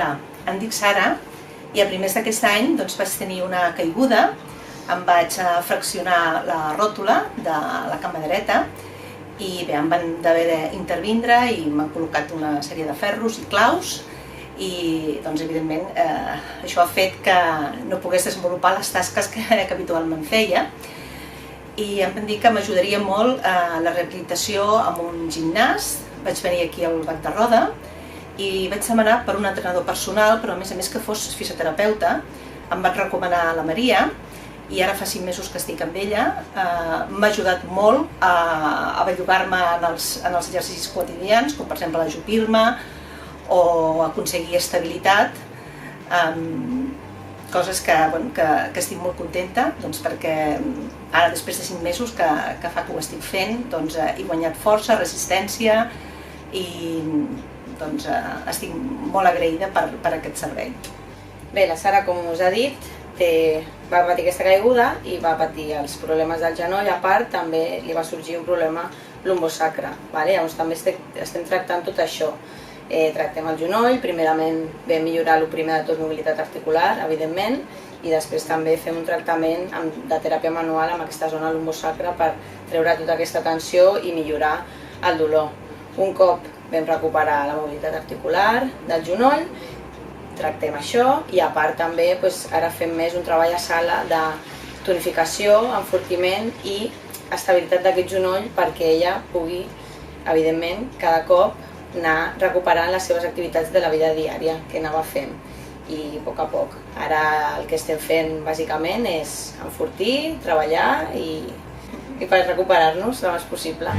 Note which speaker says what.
Speaker 1: Hola, em dic Sara i a primers d'aquest any vaig tenir una caiguda, em vaig fraccionar la ròtula de la cama dreta i bé, em van haver d'intervindre i m'han col·locat una sèrie de ferros i claus i evidentment això ha fet que no pogués desenvolupar les tasques que habitualment feia i em van dir que m'ajudaria molt la rehabilitació amb un gimnàs. Vaig venir aquí al Bac de Roda i vaig demanar per un entrenador personal, però a més que fos fisioterapeuta. Em van recomanar la Maria i ara fa 5 mesos que estic amb ella. M'ha ajudat molt a bellugar-me en els exercicis quotidians, com per exemple ajupir-me o aconseguir estabilitat, coses que estic molt contenta perquè ara, després de 5 mesos que fa que ho estic fent, he guanyat força, resistència i estic molt agraïda per aquest servei.
Speaker 2: Bé, la Sara, com us ha dit, va patir aquesta caiguda i va patir els problemes del genoll. A part, també li va sorgir un problema lumbosacre. Llavors també estem tractant tot això. Tractem el genoll, primerament vam millorar el primer de tot mobilitat articular, evidentment, i després també fem un tractament de teràpia manual amb aquesta zona lumbosacra per treure tota aquesta tensió i millorar el dolor. Un cop vam recuperar la mobilitat articular del genoll, tractem això i a part també ara fem més un treball a sala de tonificació, enfortiment i estabilitat d'aquest genoll perquè ella pugui, evidentment, cada cop anar recuperant les seves activitats de la vida diària que anava fent i a poc. Ara el que estem fent bàsicament és enfortir, treballar i per recuperar-nos el més possible.